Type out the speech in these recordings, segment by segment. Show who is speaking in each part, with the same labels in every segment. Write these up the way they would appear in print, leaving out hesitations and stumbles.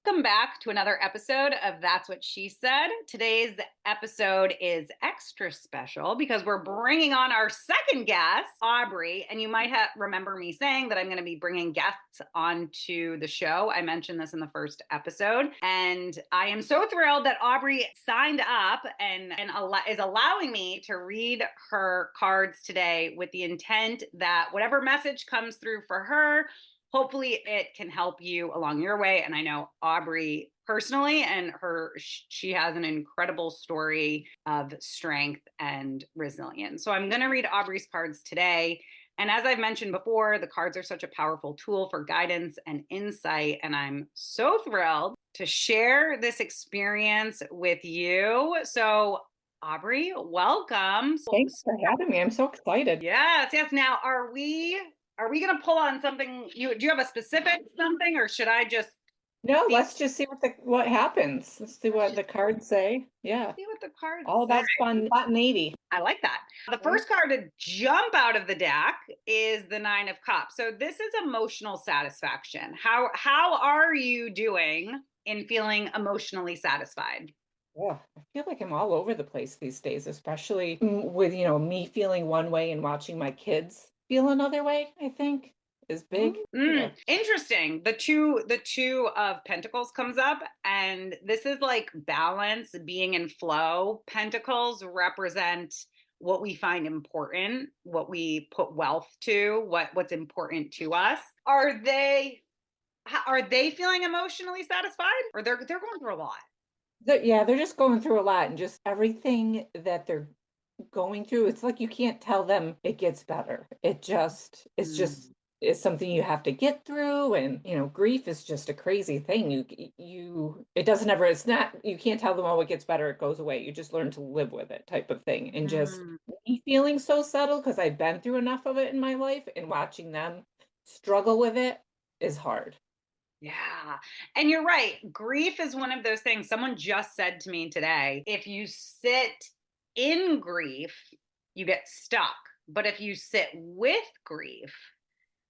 Speaker 1: Welcome back to another episode of That's What She Said. Today's episode is extra special because we're bringing on our second guest, Aubrie. And you might remember me saying that I'm going to be bringing guests onto the show. I mentioned this in the first episode. And I am so thrilled that Aubrie signed up and is allowing me to read her cards today with the intent that whatever message comes through for her, hopefully it can help you along your way. And I know Aubrie personally, and she has an incredible story of strength and resilience. So I'm going to read Aubrie's cards today. And as I've mentioned before, the cards are such a powerful tool for guidance and insight. And I'm so thrilled to share this experience with you. So Aubrie, welcome.
Speaker 2: Thanks for having me. I'm so excited.
Speaker 1: Yes. Now, are we going to pull on something? Do you have a specific something, or should I just
Speaker 2: No,
Speaker 1: see
Speaker 2: let's just see what happens. Let's see what the cards say. Yeah.
Speaker 1: what the cards
Speaker 2: All
Speaker 1: say?
Speaker 2: about spontaneity.
Speaker 1: I like that. The first card to jump out of the deck is the Nine of Cups. So this is emotional satisfaction. How are you doing in feeling emotionally satisfied?
Speaker 2: Yeah, I feel like I'm all over the place these days, especially with, me feeling one way and watching my kids feel another way, I think is big. Yeah.
Speaker 1: Interesting. The two of Pentacles comes up, and this is like balance, being in flow. Pentacles represent what we find important, what we put wealth to, what's important to us. Are they feeling emotionally satisfied, or they're going through a lot?
Speaker 2: They're just going through a lot, and just everything that they're going through, it's like you can't tell them it gets better. It's something you have to get through. And grief is just a crazy thing. It's not, you can't tell them, oh, it gets better, it goes away. You just learn to live with it, type of thing. And just me feeling so settled because I've been through enough of it in my life, and watching them struggle with it is hard.
Speaker 1: Yeah. And you're right. Grief is one of those things. Someone just said to me today, if you sit in grief, you get stuck. But if you sit with grief,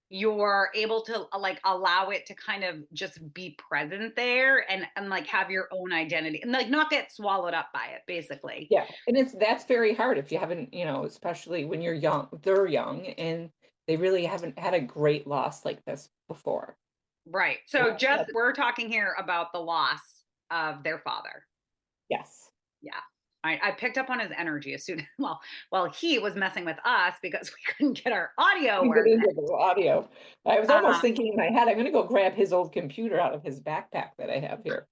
Speaker 1: you're able to allow it to kind of just be present there and like have your own identity and like not get swallowed up by it, basically.
Speaker 2: Yeah. And that's very hard if you haven't, especially when they're young and they really haven't had a great loss like this before.
Speaker 1: Right. So we're talking here about the loss of their father.
Speaker 2: Yes.
Speaker 1: Yeah. I picked up on his energy as soon well, he was messing with us because we couldn't get our audio working.
Speaker 2: Audio. I was almost thinking in my head, I'm going to go grab his old computer out of his backpack that I have here.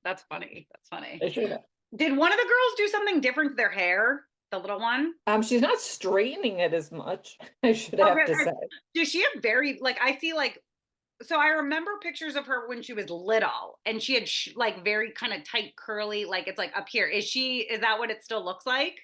Speaker 1: That's funny.
Speaker 2: I should have.
Speaker 1: Did one of the girls do something different to their hair? The little one?
Speaker 2: She's not straightening it as much. I should have to say.
Speaker 1: Does she have I see so I remember pictures of her when she was little, and she had very kind of tight curly, like it's like up here. Is that what it still looks like?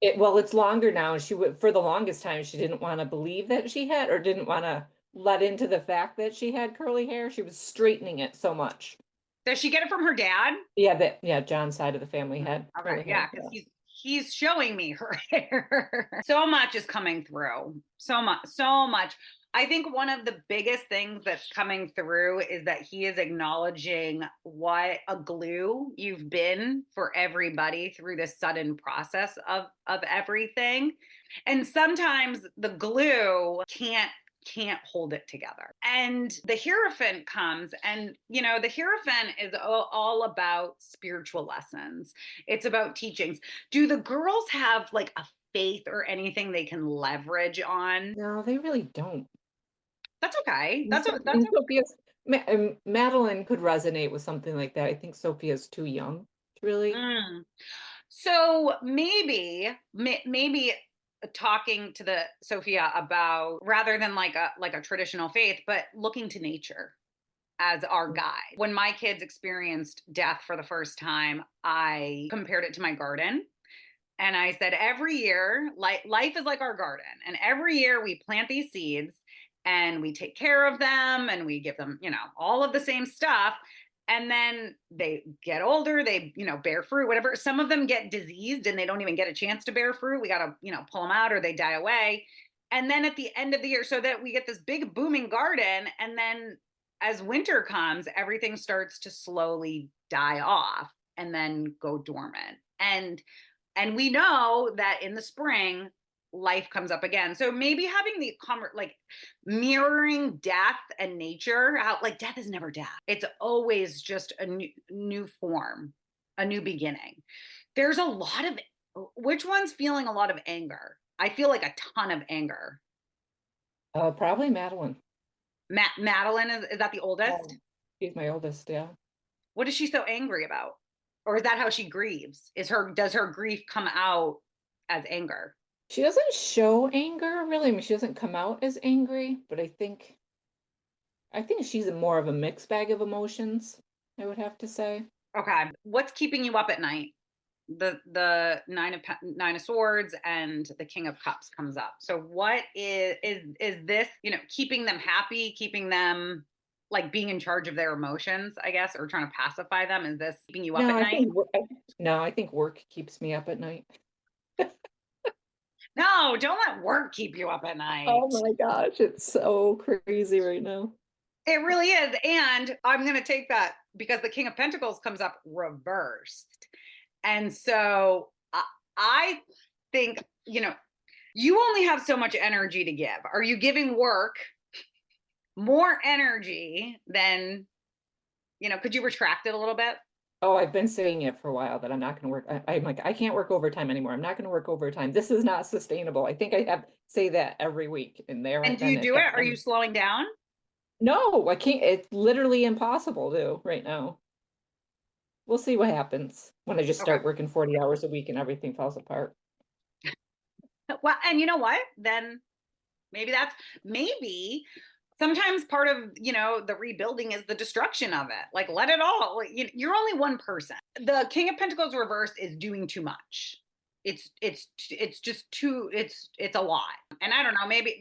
Speaker 2: It's longer now. For the longest time, she didn't want to believe that she had, or didn't want to let into the fact that she had curly hair. She was straightening it so much.
Speaker 1: Does she get it from her dad?
Speaker 2: Yeah, John's side of the family had.
Speaker 1: Okay, yeah, because he's showing me her hair. So much is coming through. So much. I think one of the biggest things that's coming through is that he is acknowledging what a glue you've been for everybody through this sudden process of everything. And sometimes the glue can't hold it together. And the Hierophant comes, and the Hierophant is all about spiritual lessons. It's about teachings. Do the girls have like a faith or anything they can leverage on?
Speaker 2: No, they really don't.
Speaker 1: That's okay.
Speaker 2: Sophia's, Madeline could resonate with something like that. I think Sophia's too young, really.
Speaker 1: So maybe talking to the Sophia about, rather than like a traditional faith, but looking to nature as our guide. When my kids experienced death for the first time, I compared it to my garden. And I said, every year, life is like our garden. And every year we plant these seeds and we take care of them and we give them, all of the same stuff. And then they get older, they, bear fruit, whatever. Some of them get diseased and they don't even get a chance to bear fruit. We got to, pull them out or they die away. And then at the end of the year, so that we get this big booming garden. And then as winter comes, everything starts to slowly die off and then go dormant. And we know that in the spring life comes up again. So maybe having the like mirroring death and nature, how like death is never death. It's always just a new form, a new beginning. There's a lot of, which one's feeling a lot of anger? I feel like a ton of anger.
Speaker 2: Probably Madeline.
Speaker 1: Madeline is that the oldest?
Speaker 2: She's my oldest, yeah.
Speaker 1: What is she so angry about? Or is that how she grieves? Does her grief come out as anger?
Speaker 2: She doesn't show anger really. I mean, she doesn't come out as angry, but I think she's more of a mixed bag of emotions, I would have to say.
Speaker 1: Okay. What's keeping you up at night? The nine of swords and the king of cups comes up. So what is this, keeping them happy, keeping them like being in charge of their emotions, I guess, or trying to pacify them? Is this keeping you up
Speaker 2: No,
Speaker 1: at
Speaker 2: I
Speaker 1: night?
Speaker 2: think no, I think work keeps me up at night.
Speaker 1: No, don't let work keep you up at night.
Speaker 2: Oh my gosh, it's so crazy right now.
Speaker 1: It really is. And I'm going to take that because the king of pentacles comes up reversed. And so I think, you only have so much energy to give. Are you giving work more energy than, could you retract it a little bit?
Speaker 2: Oh, I've been saying it for a while that I'm not going to work. I'm like, I can't work overtime anymore. I'm not going to work overtime. This is not sustainable. I think I have say that every week, and there
Speaker 1: And
Speaker 2: I've
Speaker 1: do
Speaker 2: been
Speaker 1: you
Speaker 2: at
Speaker 1: do
Speaker 2: that.
Speaker 1: it? Are you slowing down?
Speaker 2: No, I can't. It's literally impossible to right now. We'll see what happens when I just
Speaker 1: Okay.
Speaker 2: start working 40 hours a week and everything falls apart.
Speaker 1: Well, and you know what? Then maybe sometimes part of, the rebuilding is the destruction of it. Like let it all, you're only one person. The king of pentacles reversed is doing too much. It's just too, it's a lot. And I don't know, maybe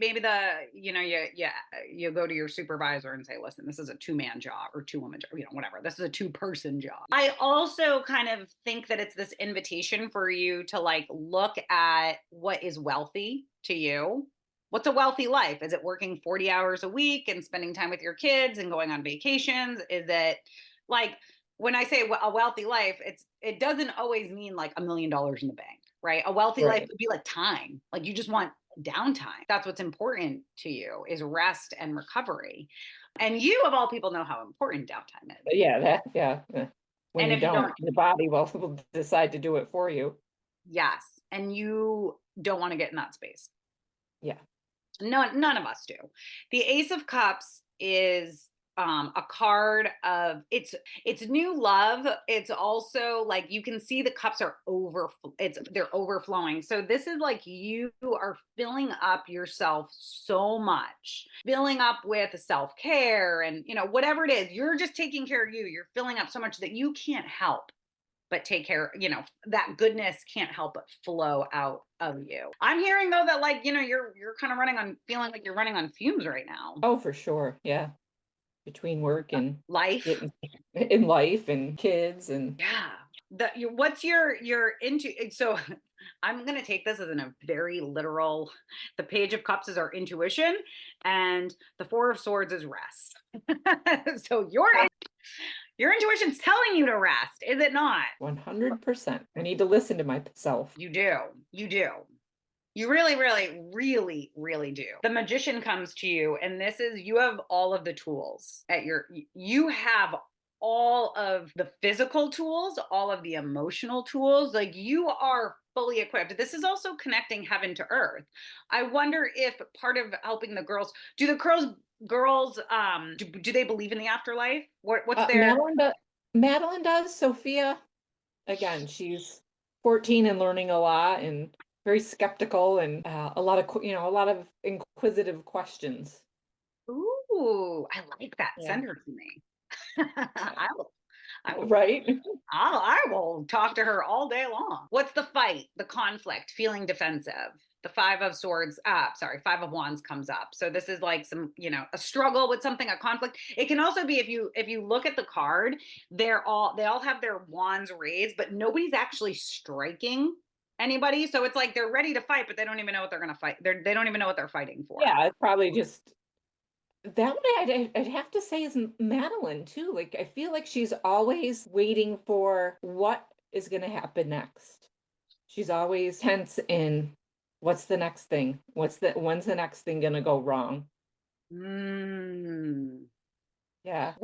Speaker 1: you go to your supervisor and say, listen, this is a 2-man job or 2-woman job, whatever. This is a 2-person job. I also kind of think that it's this invitation for you to like look at what is wealthy to you. What's a wealthy life? Is it working 40 hours a week and spending time with your kids and going on vacations? Is it like, when I say a wealthy life, it doesn't always mean like $1 million in the bank, right? A wealthy life could be like time. Like you just want downtime. That's what's important to you, is rest and recovery. And you of all people know how important downtime is.
Speaker 2: Yeah. When
Speaker 1: And
Speaker 2: you
Speaker 1: if you
Speaker 2: don't, the body will decide to do it for you.
Speaker 1: Yes. And you don't want to get in that space.
Speaker 2: Yeah.
Speaker 1: No, none of us do. The Ace of Cups is a card of it's new love. It's also like you can see the cups are they're overflowing. So this is like you are filling up yourself so much, filling up with self-care and whatever it is, you're just taking care of you. You're filling up so much that you can't help but take care, that goodness can't help but flow out of you. I'm hearing though that like, you're kind of feeling like you're running on fumes right now.
Speaker 2: Oh, for sure. Yeah. Between work and
Speaker 1: Life.
Speaker 2: in life and kids and
Speaker 1: yeah. What's your so I'm going to take this as a very literal. The Page of Cups is our intuition and the Four of Swords is rest. So your intuition's telling you to rest, is it not?
Speaker 2: 100%. I need to listen to myself.
Speaker 1: You do. You really, really, really, really do. The Magician comes to you, and you have all of the tools you have all of the physical tools, all of the emotional tools. Like you are fully equipped. This is also connecting heaven to earth. I wonder if part of helping the girls, do the girls, do they believe in the afterlife? What's their...
Speaker 2: Madeline does. Sophia, again, she's 14 and learning a lot and very skeptical and a lot of inquisitive questions.
Speaker 1: Ooh, I like that.
Speaker 2: Yeah.
Speaker 1: Send her to me. I will,
Speaker 2: right.
Speaker 1: I will talk to her all day long. What's the fight, the conflict, feeling defensive? The Five of Wands comes up. So this is like some, a struggle with something, a conflict. It can also be, if you look at the card, they all have their wands raised, but nobody's actually striking anybody. So it's like they're ready to fight, but they don't even know what they're going to fight. They don't even know what they're fighting for.
Speaker 2: Yeah, it's probably just that one I'd have to say is Madeline too. Like I feel like she's always waiting for what is going to happen next. She's always tense in what's the next thing? When's the next thing going to go wrong?
Speaker 1: Mm.
Speaker 2: Yeah.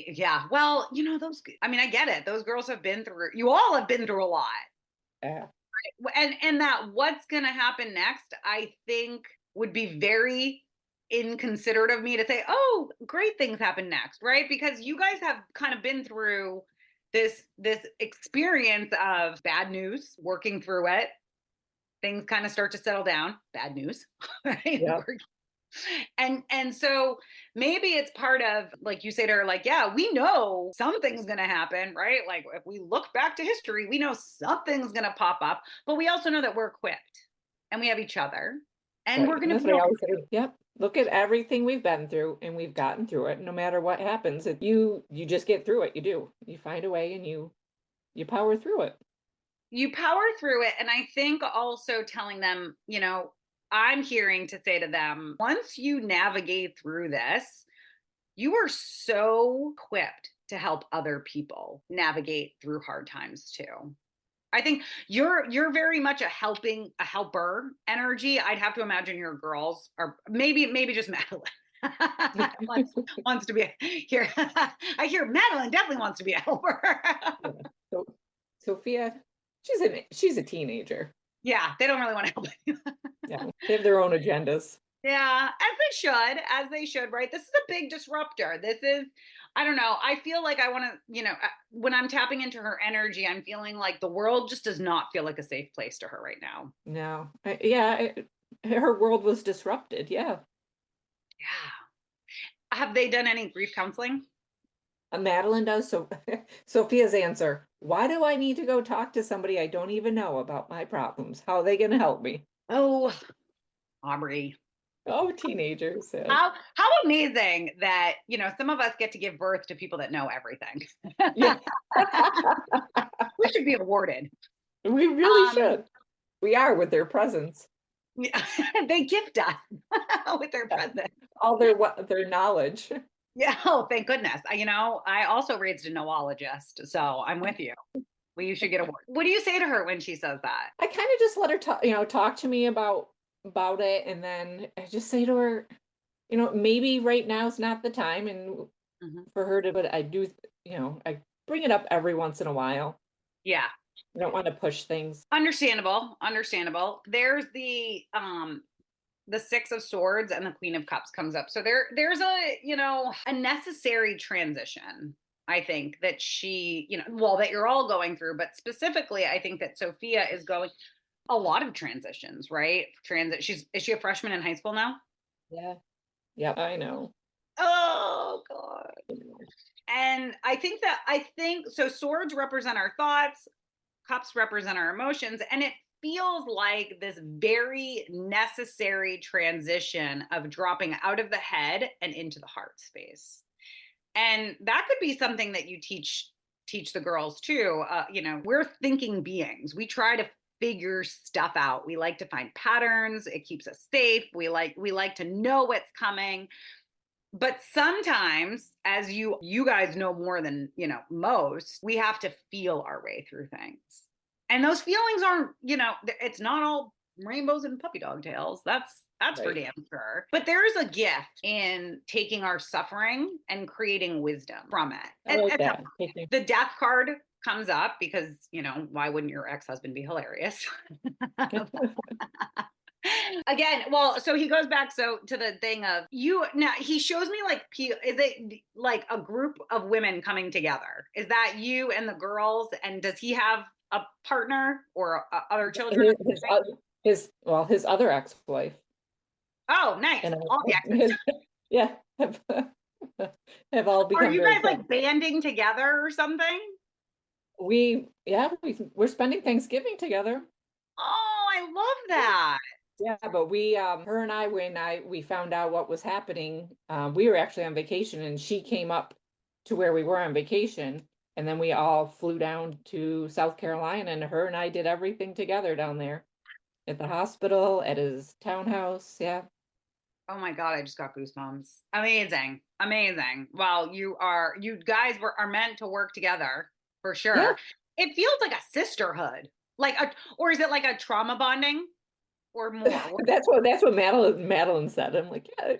Speaker 1: Yeah, well, I mean, I get it. Those girls have been through, you all have been through a lot.
Speaker 2: Yeah.
Speaker 1: And that what's going to happen next, I think would be very inconsiderate of me to say, oh, great things happen next, right? Because you guys have kind of been through this experience of bad news, working through it. Things kind of start to settle down. Bad news, right?
Speaker 2: Yeah.
Speaker 1: And so maybe it's part of, like you say to her, like, yeah, we know something's gonna happen, right? Like if we look back to history, we know something's gonna pop up, but we also know that we're equipped and we have each other and we're
Speaker 2: Right. And
Speaker 1: gonna
Speaker 2: that's
Speaker 1: be
Speaker 2: what I
Speaker 1: okay.
Speaker 2: always say. Yep. Look at everything we've been through and we've gotten through it. No matter what happens, you just get through it. You do. You find a way and you power through it.
Speaker 1: You power through it. And I think also telling them, I'm hearing to say to them, once you navigate through this, you are so equipped to help other people navigate through hard times too. I think you're very much a helper energy. I'd have to imagine your girls are maybe just Madeline wants to be here. I hear Madeline definitely wants to be a helper.
Speaker 2: Yeah. So Sophia, she's a teenager.
Speaker 1: Yeah, they don't really want to help you.
Speaker 2: Yeah. They have their own agendas.
Speaker 1: Yeah, as they should, right? This is a big disruptor. I don't know. I feel like I want to, when I'm tapping into her energy, I'm feeling like the world just does not feel like a safe place to her right now.
Speaker 2: No. Her world was disrupted. Yeah.
Speaker 1: Yeah. Have they done any grief counseling?
Speaker 2: Madeline does. So Sophia's answer, why do I need to go talk to somebody I don't even know about my problems? How are they going to help me?
Speaker 1: Oh, Aubrey.
Speaker 2: Oh, teenagers. Yeah.
Speaker 1: How amazing that, some of us get to give birth to people that know everything.
Speaker 2: Yeah.
Speaker 1: We should be awarded.
Speaker 2: We really
Speaker 1: Um,
Speaker 2: should. We are with their presence.
Speaker 1: yeah, they gift us with their
Speaker 2: Yeah.
Speaker 1: presence.
Speaker 2: All their knowledge.
Speaker 1: Yeah. Oh, thank goodness. I also raised a noologist, so I'm with you. Well, you should get a word. What do you say to her when she says that?
Speaker 2: I kind of just let her talk to me about it, and then I just say to her, maybe right now is not the time, and
Speaker 1: Mhm.
Speaker 2: for her to, but I do, I bring it up every once in a while.
Speaker 1: Yeah.
Speaker 2: I don't want to push things.
Speaker 1: Understandable. Understandable. There's the Six of Swords and the Queen of Cups comes up. So there's a necessary transition. I think that that you're all going through, but specifically, I think that Sophia is going a lot of transitions, right? Is she a freshman in high school now?
Speaker 2: Yeah. Yeah, I know.
Speaker 1: Oh God. And I think so. Swords represent our thoughts, cups represent our emotions, and it feels like this very necessary transition of dropping out of the head and into the heart space. And that could be something that you teach the girls too. We're thinking beings. We try to figure stuff out. We like to find patterns. It keeps us safe. We like to know what's coming. But sometimes, as you guys know more than most, we have to feel our way through things, and those feelings aren't, it's not all rainbows and puppy dog tails. That's for
Speaker 2: Right.
Speaker 1: damn sure. But there is a gift in taking our suffering and creating wisdom from it.
Speaker 2: I like that. Okay.
Speaker 1: The death card comes up because why wouldn't your ex-husband be hilarious? Again, well, so he goes back to the thing of you now. He shows me like is it like a group of women coming together? Is that you and the girls? And does he have a partner or other children?
Speaker 2: His other ex-wife
Speaker 1: Oh, nice.
Speaker 2: and
Speaker 1: All the exes.
Speaker 2: yeah, have all
Speaker 1: Are
Speaker 2: become
Speaker 1: you
Speaker 2: very
Speaker 1: guys
Speaker 2: close.
Speaker 1: like banding together or something?
Speaker 2: We're spending Thanksgiving together.
Speaker 1: Oh, I love that.
Speaker 2: Yeah, but her and I, when we found out what was happening, we were actually on vacation, and she came up to where we were on vacation, and then we all flew down to South Carolina, and her and I did everything together down there at the hospital, at his townhouse. Yeah,
Speaker 1: Oh my God, I just got goosebumps. Amazing. Amazing. Well, you guys are meant to work together for
Speaker 2: Yeah,
Speaker 1: sure. It feels like a sisterhood. Or is it like a trauma bonding or more?
Speaker 2: that's what Madeline said. I'm like, yeah,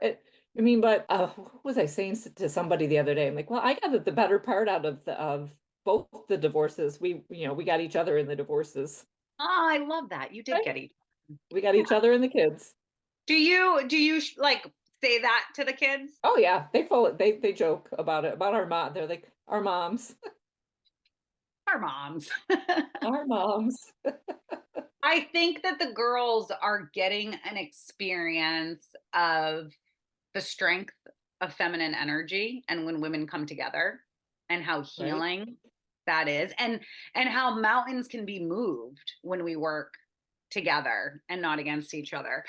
Speaker 2: yeah. I mean, but what was I saying to somebody the other day? I'm like, well, I got the better part out of both the divorces. We got each other in the divorces.
Speaker 1: Oh, I love that. You did
Speaker 2: Right?
Speaker 1: get each.
Speaker 2: We got
Speaker 1: Yeah.
Speaker 2: each other and the kids.
Speaker 1: Do you like say that to the kids?
Speaker 2: Oh yeah, they joke about it, about our mom. They're like, our moms,
Speaker 1: Our moms.
Speaker 2: our moms.
Speaker 1: I think that the girls are getting an experience of the strength of feminine energy and when women come together and how
Speaker 2: Right?
Speaker 1: healing that is and how mountains can be moved when we work together and not against each other.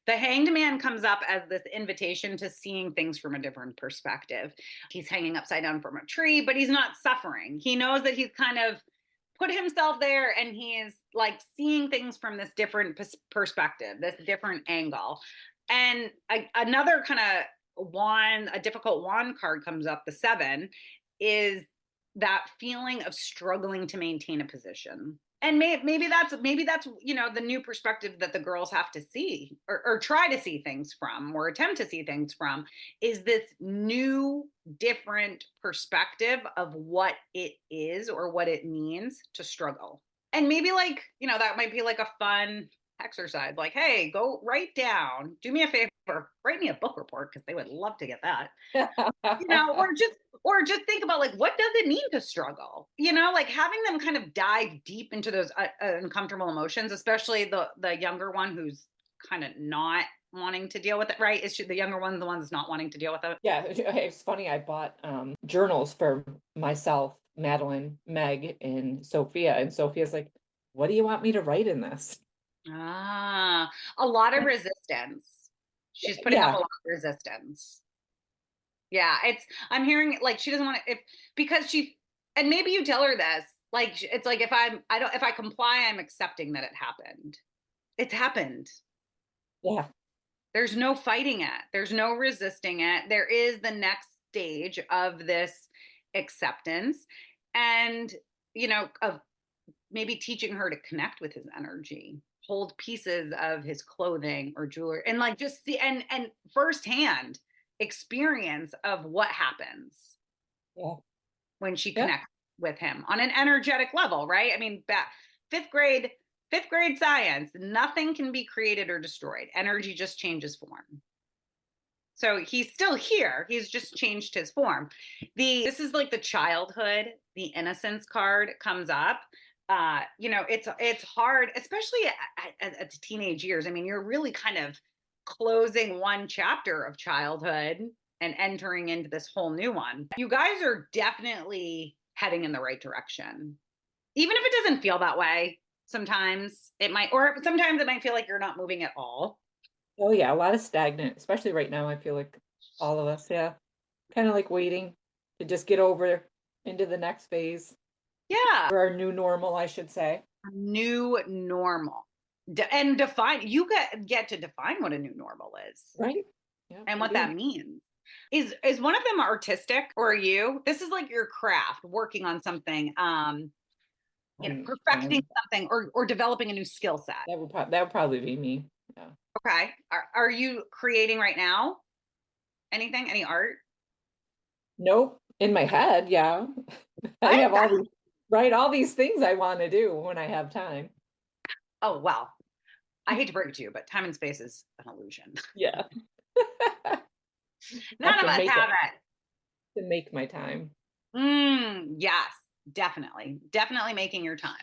Speaker 1: The hanged man comes up as this invitation to seeing things from a different perspective. He's hanging upside down from a tree, but he's not suffering. He knows that he's kind of put himself there and he is like seeing things from this different perspective, this different angle. And another kind of wand, a difficult wand card comes up, the seven, is that feeling of struggling to maintain a position. And maybe that's the new perspective that the girls have to see or try to see things from or attempt to see things from is this new different perspective of what it is or what it means to struggle. And maybe that might be like a fun exercise. Like, hey, go write down, do me a favor, write me a book report because they would love to get that. Or just think about like what does it mean to struggle? Like having them kind of dive deep into those uncomfortable emotions, especially the younger one who's kind of not wanting to deal with it, right? Is she the younger one the one that's not wanting to deal with it?
Speaker 2: Yeah, it's funny. I bought journals for myself, Madeline, Meg, and Sophia. And Sophia's like, what do you want me to write in this?
Speaker 1: Ah, a lot of resistance. She's putting up a
Speaker 2: Yeah,
Speaker 1: lot of resistance. Yeah, I'm hearing like she doesn't want to if because she and maybe you tell her this. Like it's like if I comply, I'm accepting that it happened. It's happened.
Speaker 2: yeah,
Speaker 1: There's no fighting it. There's no resisting it. There is the next stage of this acceptance and of maybe teaching her to connect with his energy, hold pieces of his clothing or jewelry, and like just see and firsthand experience of what happens
Speaker 2: yeah,
Speaker 1: when she
Speaker 2: yeah,
Speaker 1: connects with him on an energetic level, right? I mean, fifth grade, fifth grade science, nothing can be created or destroyed. Energy just changes form. So he's still here. He's just changed his form. This is like the childhood, the innocence card comes up. It's hard, especially at the teenage years. I mean, you're really kind of closing one chapter of childhood and entering into this whole new one. You guys are definitely heading in the right direction. Even if it doesn't feel that way, sometimes it might, or sometimes it might feel like you're not moving at all.
Speaker 2: oh yeah, a lot of stagnant, especially right now. I feel like all of us, yeah, kind of like waiting to just get over into the next phase
Speaker 1: Yeah.
Speaker 2: or our new normal, I should say.
Speaker 1: New normal. And define you get to define what a new normal is
Speaker 2: Right? Yeah,
Speaker 1: and
Speaker 2: we
Speaker 1: what
Speaker 2: do.
Speaker 1: that means. Is one of them artistic or are you? This is like your craft, working on something, perfecting
Speaker 2: Um,
Speaker 1: something or developing a new skill set.
Speaker 2: that would probably be me. Yeah.
Speaker 1: Okay. Are you creating right now? Anything? Any art?
Speaker 2: Nope. In my head, yeah. I
Speaker 1: What?
Speaker 2: have all these things I want to do when I have time.
Speaker 1: Oh, well, I hate to break it to you, but time and space is an illusion.
Speaker 2: Yeah. Have
Speaker 1: None of
Speaker 2: to
Speaker 1: us
Speaker 2: make
Speaker 1: have
Speaker 2: it
Speaker 1: it.
Speaker 2: to make my time.
Speaker 1: Yes, definitely. Definitely making your time.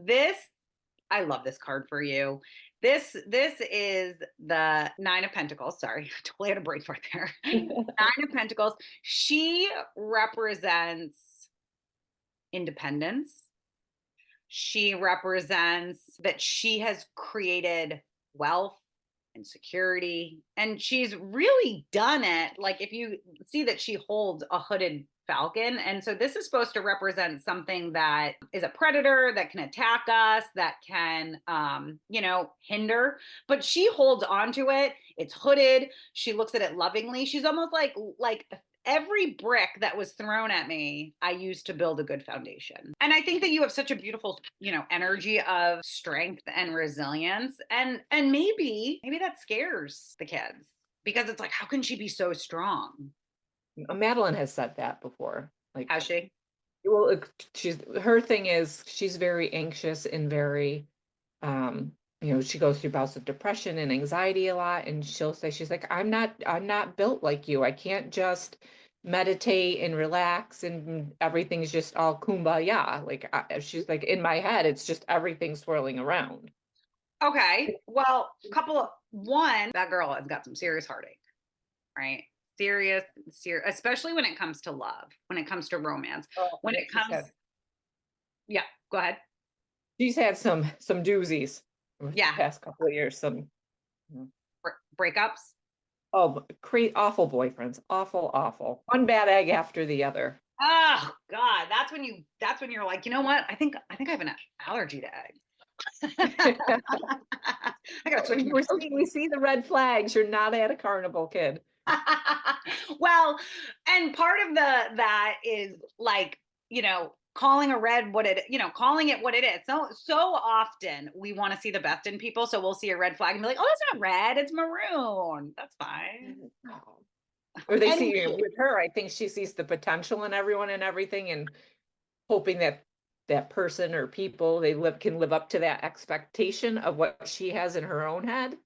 Speaker 1: I love this card for you. This is the Nine of Pentacles. Sorry, totally had a brain fart there. Nine of Pentacles. She represents independence. She represents that she has created wealth and security, and she's really done it. Like if you see that she holds a hooded falcon. And so this is supposed to represent something that is a predator that can attack us, that can, hinder. But she holds onto it. It's hooded. She looks at it lovingly. She's almost like every brick that was thrown at me, I used to build a good foundation. And I think that you have such a beautiful, energy of strength and resilience. And maybe that scares the kids because it's like, how can she be so strong?
Speaker 2: Madeline has said that before. Like,
Speaker 1: Has she?
Speaker 2: well, her thing is she's very anxious and very, she goes through bouts of depression and anxiety a lot, and she'll say, she's like, I'm not built like you. I can't just meditate and relax and everything's just all kumbaya. Like, she's like, in my head, it's just everything swirling around.
Speaker 1: Okay. Well, that girl has got some serious heartache, right? Serious, especially when it comes to love, when it comes to romance,
Speaker 2: Oh,
Speaker 1: when
Speaker 2: yeah,
Speaker 1: it comes, yeah, go ahead.
Speaker 2: she's had some doozies over the
Speaker 1: Yeah.
Speaker 2: past couple of years. Some
Speaker 1: Breakups.
Speaker 2: oh, awful boyfriends, awful. One bad egg after the other.
Speaker 1: Oh God, that's when you're like, you know what? I think I have an allergy to eggs. I gotta switch my
Speaker 2: We see the red flags. You're not at a carnival, kid.
Speaker 1: well, and part of that is like, calling calling it what it is. So often we want to see the best in people. So we'll see a red flag and be like, oh, it's not red, it's maroon. That's fine.
Speaker 2: Oh. Or they see
Speaker 1: Anyway.
Speaker 2: with her, I think she sees the potential in everyone and everything and hoping that that person or people can live up to that expectation of what she has in her own head.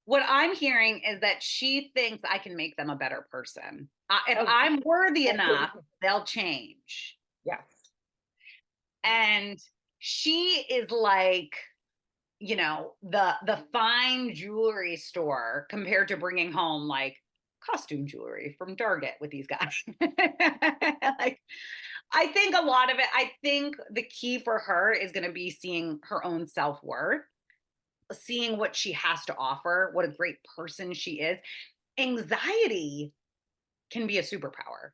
Speaker 1: What I'm hearing is that she thinks I can make them a better person. If
Speaker 2: Oh,
Speaker 1: I'm worthy enough, they'll change.
Speaker 2: yes.
Speaker 1: And she is like, the fine jewelry store compared to bringing home like costume jewelry from Target with these guys. Like, I think I think the key for her is going to be seeing her own self-worth, seeing what she has to offer, what a great person she is. Anxiety can be a superpower.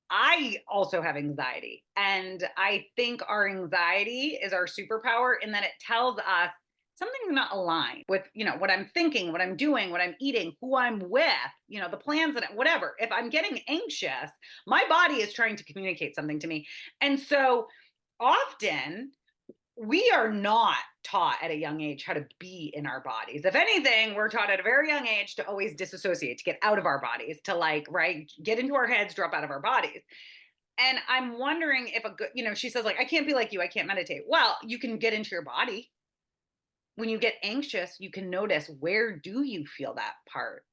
Speaker 1: I also have anxiety. And I think our anxiety is our superpower in that it tells us something's not aligned with, what I'm thinking, what I'm doing, what I'm eating, who I'm with, the plans and whatever. If I'm getting anxious, my body is trying to communicate something to me. And so often we are not taught at a young age how to be in our bodies. If anything, we're taught at a very young age to always disassociate, to get out of our bodies, to get into our heads, drop out of our bodies. And I'm wondering if she says like, I can't be like you, I can't meditate. Well, you can get into your body. When you get anxious, you can notice, where do you feel that part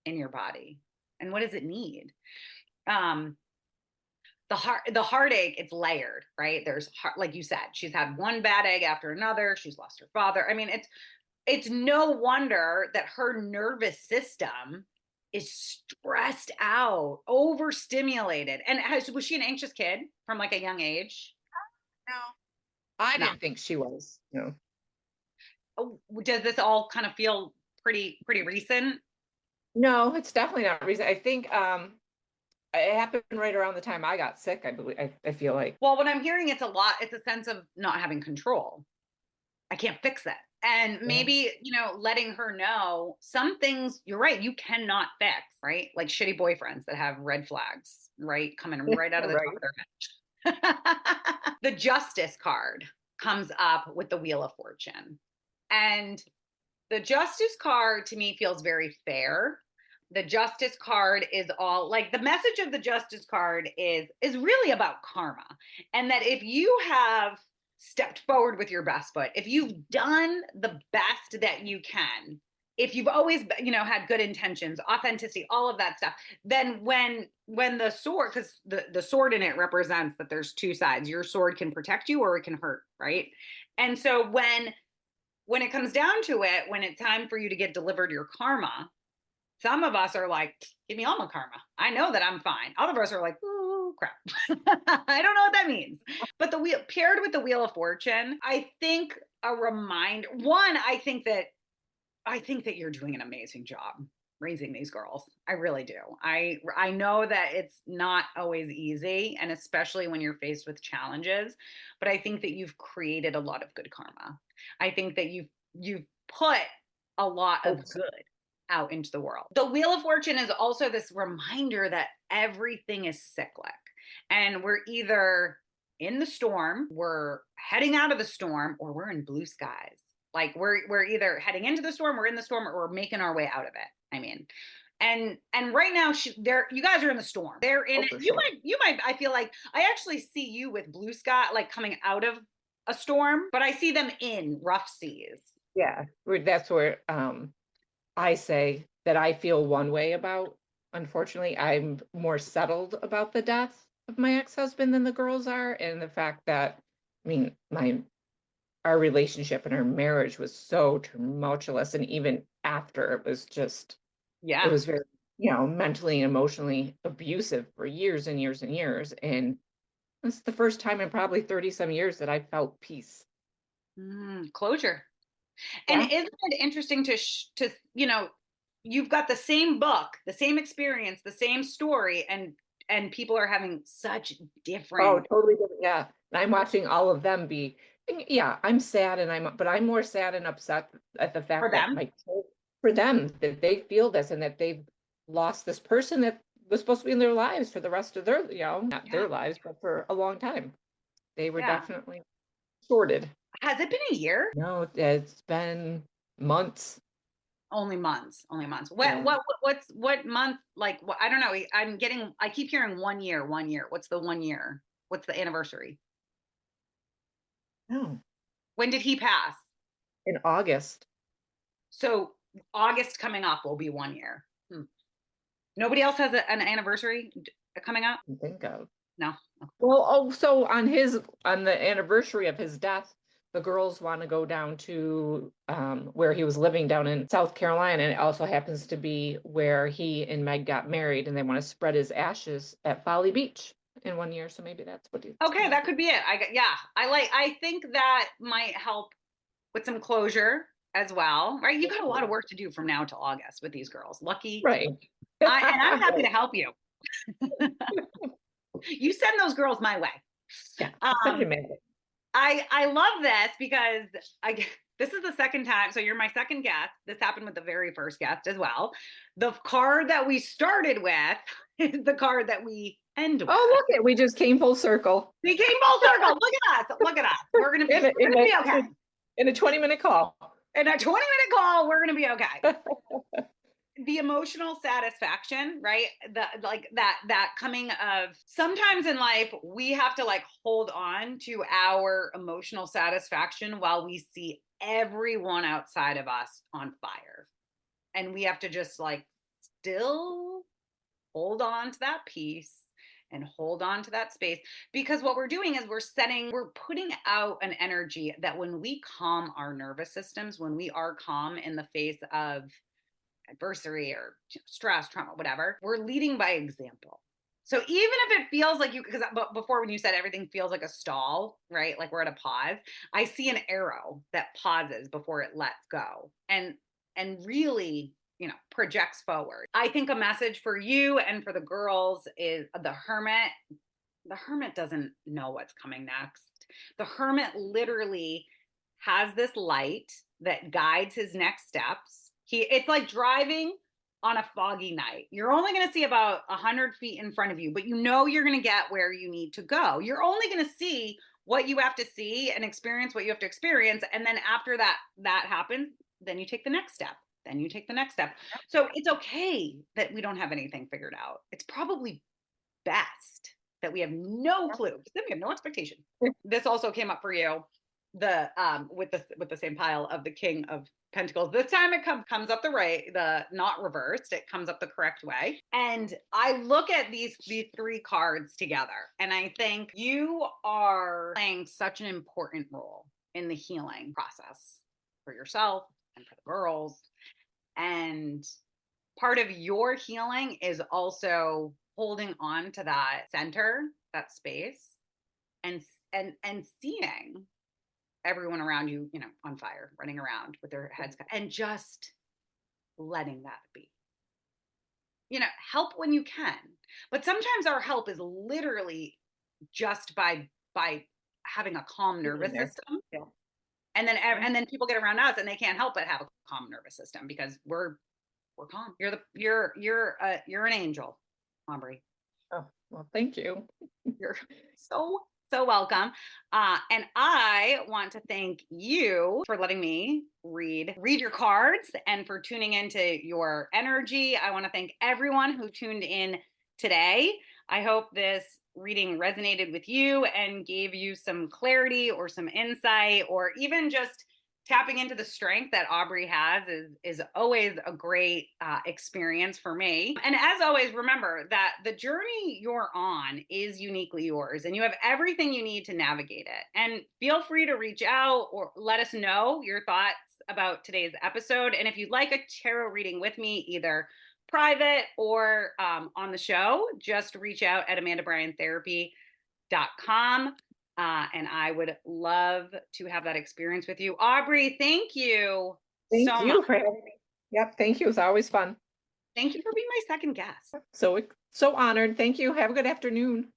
Speaker 1: in your body? And what does it need? The heartache, it's layered, right? There's like you said, she's had one bad egg after another. She's lost her father. I mean, it's no wonder that her nervous system is stressed out, overstimulated. And was she an anxious kid from like a young age?
Speaker 2: No, I
Speaker 1: No.
Speaker 2: didn't think she was. No.
Speaker 1: Does this all kind of feel pretty recent?
Speaker 2: No, it's definitely not reason. I think it happened right around the time I got sick, I believe. I feel like.
Speaker 1: Well, what I'm hearing, it's a sense of not having control. I can't fix it. And maybe, letting her know some things, you're right, you cannot fix, right? Like shitty boyfriends that have red flags, right? Coming right out of the top of their head. The justice card comes up with the Wheel of Fortune. And the justice card to me feels very fair. The justice card is all like, the message of the justice card is really about karma. And that if you have stepped forward with your best foot, if you've done the best that you can, if you've always, had good intentions, authenticity, all of that stuff, then when the sword, because the sword in it represents that there's two sides, your sword can protect you or it can hurt, right? And so when it comes down to it, when it's time for you to get delivered your karma, some of us are like, give me all my karma. I know that I'm fine. Other of us are like, ooh, crap. I don't know what that means. But the wheel paired with the Wheel of Fortune, I think a reminder, one, I think that you're doing an amazing job. raising these girls. I really do. I know that it's not always easy, and especially when you're faced with challenges, but I think that you've created a lot of good karma. I think that you've put a lot of
Speaker 2: Hope so.
Speaker 1: good out into the world. The Wheel of Fortune is also this reminder that everything is cyclic, and we're either in the storm, we're heading out of the storm, or we're in blue skies. Like we're either heading into the storm, we're in the storm, or we're making our way out of it. I mean, and right now they're, you guys are in the storm. They're in
Speaker 2: Oh,
Speaker 1: it.
Speaker 2: for
Speaker 1: You
Speaker 2: sure.
Speaker 1: might I feel like I actually see you with blue sky, like coming out of a storm, but I see them in rough seas.
Speaker 2: Yeah, that's where I say that I feel one way about. Unfortunately, I'm more settled about the death of my ex-husband than the girls are, and the fact that, I mean, my our relationship and our marriage was so tumultuous, and even after, it was just, it
Speaker 1: Yeah.
Speaker 2: was very, mentally and emotionally abusive for years and years and years. And it's the first time in probably 30 some years that I felt peace.
Speaker 1: Closure. And
Speaker 2: Yeah.
Speaker 1: isn't it interesting to you've got the same book, the same experience, the same story, and people are having such
Speaker 2: Oh,
Speaker 1: different
Speaker 2: totally different. Yeah. And I'm watching all of them be, and yeah, I'm sad, but I'm more sad and upset at the
Speaker 1: for
Speaker 2: fact that
Speaker 1: them.
Speaker 2: for them, that they feel this and that they've lost this person that was supposed to be in their lives for the rest of their, not
Speaker 1: Yeah.
Speaker 2: their lives, but for a long time. They were
Speaker 1: Yeah.
Speaker 2: definitely sorted.
Speaker 1: Has it been a year?
Speaker 2: No, it's been months.
Speaker 1: Only months. Only months.
Speaker 2: Yeah.
Speaker 1: What month? Like what? I don't know. I keep hearing 1 year. 1 year. What's the 1 year? What's the anniversary?
Speaker 2: No,
Speaker 1: When did he pass?
Speaker 2: in August.
Speaker 1: So August coming up will be 1 year. Nobody else has an anniversary coming up.
Speaker 2: I think of.
Speaker 1: No.
Speaker 2: Well, so on the anniversary of his death, the girls want to go down to where he was living down in South Carolina, and it also happens to be where he and Meg got married, and they want to spread his ashes at Folly Beach in 1 year. So maybe that's what it's
Speaker 1: Okay,
Speaker 2: gonna
Speaker 1: that
Speaker 2: be.
Speaker 1: could be it. Yeah. I think that might help with some closure as well, right? You got a lot of work to do from now till August with these girls. Lucky.
Speaker 2: Right.
Speaker 1: And I'm happy to help you. You send those girls my way.
Speaker 2: Yeah. Send
Speaker 1: Um,
Speaker 2: him in.
Speaker 1: I love this because this is the second time. So you're my second guest. This happened with the very first guest as well. The card that we started with is the card that we end with.
Speaker 2: Oh, look it. We just came full circle
Speaker 1: We came full circle. Look at us. Look at us. We're gonna be okay.
Speaker 2: in a 20-minute call.
Speaker 1: In a 20-minute call, we're gonna be okay. The emotional satisfaction, right? The like that coming of sometimes in life, we have to like hold on to our emotional satisfaction while we see everyone outside of us on fire. And we have to just like still hold on to that peace and hold on to that space, because what we're doing is we're putting out an energy that when we calm our nervous systems, when we are calm in the face of adversity or stress, trauma, whatever, we're leading by example. So even if it feels like because before when you said everything feels like a stall, right? Like we're at a pause, I see an arrow that pauses before it lets go and really, projects forward. I think a message for you and for the girls is the hermit. The hermit doesn't know what's coming next. The hermit literally has this light that guides his next steps. It's like driving on a foggy night. You're only going to see about 100 feet in front of you, but you're going to get where you need to go. You're only going to see what you have to see and experience what you have to experience. And then after that happens, then you take the next step. Then you take the next step. So it's okay that we don't have anything figured out. It's probably best that we have no clue, because then we have no expectation. This also came up for you, the with the same pile of the King of Pentacles. This time it comes up the not reversed. It comes up the correct way. And I look at these three cards together, and I think you are playing such an important role in the healing process for yourself and for the girls. And part of your healing is also holding on to that center, that space, and seeing everyone around you, on fire, running around with their heads cut, and just letting that be. help when you can. But sometimes our help is literally just by having a calm
Speaker 2: Being
Speaker 1: nervous
Speaker 2: there.
Speaker 1: system.
Speaker 2: Yeah. Yeah.
Speaker 1: And then people get around us and they can't help but have a calm nervous system because we're calm. You're an angel, Aubrey.
Speaker 2: Oh, well, thank you.
Speaker 1: You're so welcome. And I want to thank you for letting me read your cards and for tuning into your energy. I want to thank everyone who tuned in today. I hope this reading resonated with you and gave you some clarity or some insight, or even just tapping into the strength that Aubrey has is always a great experience for me. And as always, remember that the journey you're on is uniquely yours, and you have everything you need to navigate it. And feel free to reach out or let us know your thoughts about today's episode. And if you'd like a tarot reading with me, either private or on the show, just reach out at amandabryan.therapy.com. And I would love to have that experience with you. Aubrey, thank you
Speaker 2: Thank
Speaker 1: so much.
Speaker 2: you for having me. Yep. Thank you. It's always fun.
Speaker 1: Thank you for being my second guest.
Speaker 2: So honored. Thank you. Have a good afternoon.